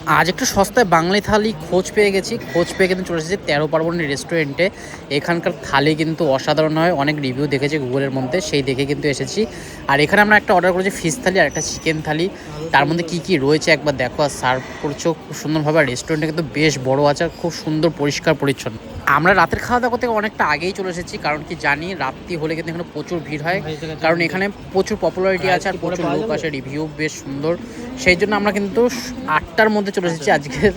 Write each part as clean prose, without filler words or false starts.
আজ একটু সস্তায় বাঙালি থালি খোঁজ পেয়ে গেছি। খোঁজ পেয়ে কিন্তু চলে এসেছি 13 পার্বণী রেস্টুরেন্টে। এখানকার থালি কিন্তু অসাধারণ হয়, অনেক রিভিউ দেখেছি গুগলের মধ্যে, সেই দেখে কিন্তু এসেছি। আর এখানে আমরা একটা অর্ডার করেছি ফিশ থালি আর একটা চিকেন থালি। তার মধ্যে কী কী রয়েছে একবার দেখো, আর সার্ভ করছো খুব সুন্দরভাবে। আর রেস্টুরেন্টটা কিন্তু বেশ বড় আছে আর খুব সুন্দর পরিষ্কার পরিচ্ছন্ন। আমরা রাতের খাওয়া দাওয়া করতে অনেকটা আগেই চলে এসেছি, কারণ কি জানি রাত্রি হলে কিন্তু এখানে প্রচুর ভিড় হয়, কারণ এখানে প্রচুর পপুলারিটি আছে আর প্রচুর লোক আসে, রিভিউ বেশ সুন্দর। সেই জন্য আমরা কিন্তু 8টার মধ্যে চলে এসেছি আজকের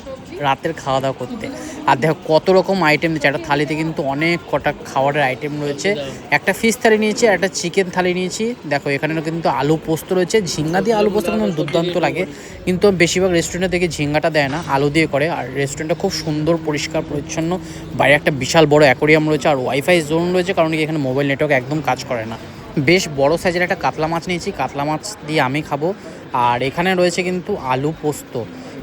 রাতের খাওয়া দাওয়া করতে। আর দেখো কত রকম আইটেম দিচ্ছে, একটা থালিতে কিন্তু অনেক কটা খাবারের আইটেম রয়েছে। একটা ফিশ থালি নিয়েছি আর একটা চিকেন থালি নিয়েছি। দেখো এখানে কিন্তু আলু পোস্ত রয়েছে, ঝিঙ্গা দিয়ে আলু পোস্ত কিন্তু দুর্দান্ত লাগে, কিন্তু বেশিরভাগ রেস্টুরেন্টে দেখি ঝিঙ্গাটা দেয় না, আলু দিয়ে করে। আর রেস্টুরেন্টটা খুব সুন্দর পরিষ্কার পরিচ্ছন্ন, বাইরে একটা বিশাল বড় অ্যাকোরিয়াম রয়েছে আর ওয়াইফাই জোন রয়েছে, কারণ কি এখানে মোবাইল নেটওয়ার্ক একদম কাজ করে না। বেশ বড় সাইজের একটা কাতলা মাছ নিয়েছি, কাতলা মাছ দিয়ে আমি খাবো। আর এখানে রয়েছে কিন্তু আলু পোস্ত,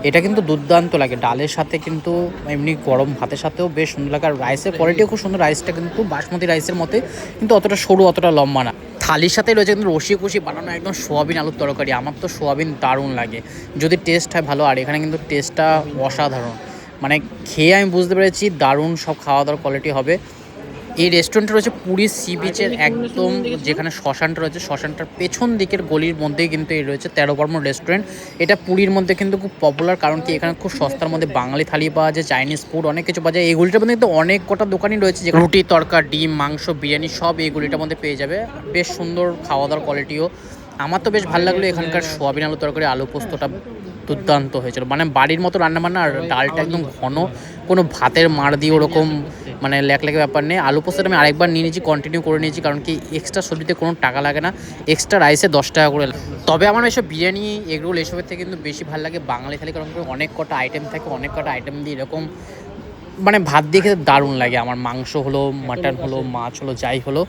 এটা কিন্তু দুর্দান্ত লাগে ডালের সাথে, কিন্তু এমনি গরম ভাতের সাথেও বেশ সুন্দর লাগে। আর রাইসের কোয়ালিটিও খুব সুন্দর, রাইসটা কিন্তু বাসমতি রাইসের মতে, কিন্তু অতটা সরু অতটা লম্বা না। থালির সাথে রয়েছে কিন্তু রসি কষি বানানো একদম সোয়াবিন আলুর তরকারি। আমার তো সোয়াবিন দারুণ লাগে যদি টেস্ট হয় ভালো, আর এখানে কিন্তু টেস্টটা অসাধারণ, মানে খেয়ে আমি বুঝতে পেরেছি দারুণ সব খাওয়া দাওয়ার কোয়ালিটি হবে। এই রেস্টুরেন্টটা রয়েছে পুরী সি বিচের একদম, যেখানে শ্মশানটা রয়েছে শ্মশানটার পেছন দিকের গলির মধ্যেই কিন্তু এই রয়েছে 13 পার্বণ রেস্টুরেন্ট। এটা পুরীর মধ্যে কিন্তু খুব পপুলার, কারণ কি এখানে খুব সস্তার মধ্যে বাঙালি থালি পাওয়া যায়, চাইনিজ ফুড অনেক কিছু পাওয়া যায়। এই গলিটার মধ্যে কিন্তু অনেক কটা দোকানই রয়েছে, যেখানে রুটি তড়কা ডিম মাংস বিরিয়ানি সব এই গলিটার মধ্যে পেয়ে যাবে। বেশ সুন্দর খাওয়া দাওয়ার কোয়ালিটিও। আমার তো বেশ ভালো লাগলো, এখানকার সোয়াবিন আলু তরকারি আলু পোস্তটা দুর্দান্ত হয়েছিল, মানে বাড়ির মতো রান্না বান্না। আর ডালটা একদম ঘন, কোনো ভাতের মার দিয়ে ওরকম মানে লেখলেখে ব্যাপার নেই। আলু পোস্তটা আমি আরেকবার নিয়ে নিয়েছি, কন্টিনিউ করে নিয়েছি, কারণ কি এক্সট্রা সবজিতে কোনো টাকা লাগে না, এক্সট্রা রাইসে 10 টাকা করে লাগে। তবে আমার এসব বিরিয়ানি এগরোল এসবের থেকে কিন্তু বেশি ভালো লাগে বাঙালি থালি, কারণ অনেক কটা আইটেম থাকে, অনেক কটা আইটেম দিয়ে এরকম মানে ভাত দিয়ে খেতে দারুণ লাগে আমার। মাংস হলো মাটন হলো মাছ হলো যাই হলো,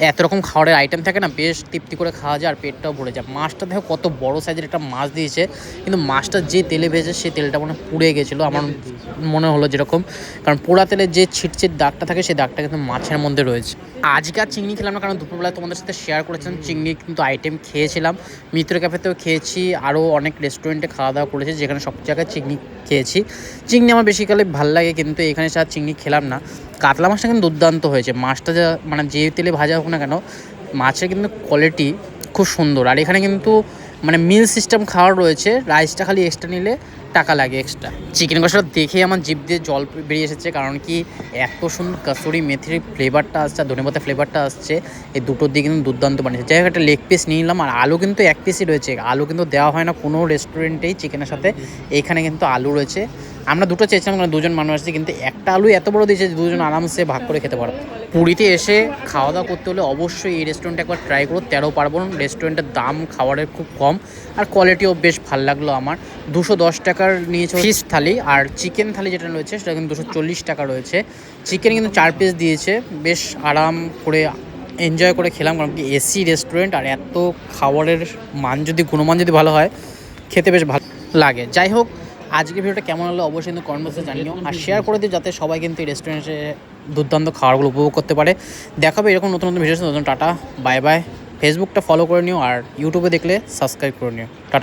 এত রকম খাবারের আইটেম থাকে না, বেশ তৃপ্তি করে খাওয়া যায় আর পেটটাও ভরে যায়। মাছটা দেখো কত বড় সাইজের একটা মাছ দিয়েছে, কিন্তু মাছটা যে তেলে ভেজে সেই তেলটা মানে পুড়ে গেছিলো আমার মনে হলো যেরকম, কারণ পোড়া তেলের যে ছিটছিট দাগটা থাকে সেই দাগটা কিন্তু মাছের মধ্যে রয়েছে। আজকে আর চিংড়ি খেলাম না, কারণ দুপুরবেলায় তোমাদের সাথে শেয়ার করেছিলাম চিংড়ি কিন্তু আইটেম খেয়েছিলাম, মিত্র ক্যাফেতেও খেয়েছি, আরও অনেক রেস্টুরেন্টে খাওয়া দাওয়া করেছি, যেখানে সব জায়গায় চিংড়ি খেয়েছি। চিংড়ি আমার বেশিকালে ভালো লাগে, কিন্তু এখানে আর চিংড়ি খেলাম না। কাতলা মাছটা কিন্তু দুর্দান্ত হয়েছে, মাছটা যা মানে যে তেলে ভাজা হোক না কেন, মাছের কিন্তু কোয়ালিটি খুব সুন্দর। আর এখানে কিন্তু মানে মিল সিস্টেম খাওয়ার রয়েছে, রাইসটা খালি এক্সট্রা নিলে টাকা লাগে এক্সট্রা। চিকেন কষাটা দেখেই আমার জিভ দিয়ে জল বেরিয়ে এসেছে, কারণ কি এত সুন্দর কাসুরি মেথির ফ্লেভারটা আসছে আর ধনেপাতার ফ্লেভারটা আসছে, এই দুটোর দিকে কিন্তু দুর্দান্ত বানিয়েছে। যাই হোক একটা লেগ পিস নিয়ে নিলাম, আর আলু কিন্তু এক পিসই রয়েছে, আলু কিন্তু দেওয়া হয় না কোনো রেস্টুরেন্টেই চিকেনের সাথে, এইখানে কিন্তু আলু রয়েছে। আমরা দুটো চেয়েছিলাম, কারণ দুজন মানুষ আসছে, কিন্তু একটা আলু এত বড় দিয়েছে যে দুজন আরামসে ভাগ করে খেতে পারো। পুরীতে এসে খাওয়া দাওয়া করতে হলে অবশ্যই এই রেস্টুরেন্টে একবার ট্রাই করো, 13 পার্বণ রেস্টুরেন্টের দাম খাবারের খুব কম আর কোয়ালিটিও বেশ ভালো লাগলো আমার। 210 টাকার নিয়েছে ফিশ থালি, আর চিকেন থালি যেটা রয়েছে সেটা কিন্তু 240 টাকা রয়েছে। চিকেন কিন্তু 4 পিস দিয়েছে, বেশ আরাম করে এনজয় করে খেলাম, কারণ কি এসি রেস্টুরেন্ট আর এত খাবারের মান যদি গুণমান যদি ভালো হয় খেতে বেশ ভালো লাগে। যাই হোক আজকের ভিডিওটা কেমন হলো অবশ্যই কিন্তু কমেন্ট বক্সে জানিও, আর শেয়ার করে দিও যাতে সবাই কিন্তু এই রেস্টুরেন্টে দুর্দান্ত খাবারগুলো উপভোগ করতে পারে। দেখাবে এরকম নতুন নতুন ভিডিও, নতুন টাটা বাই বাই। ফেসবুকটা ফলো করে নিও, আর ইউটিউবে দেখলে সাবস্ক্রাইব করে নিও। টাটা।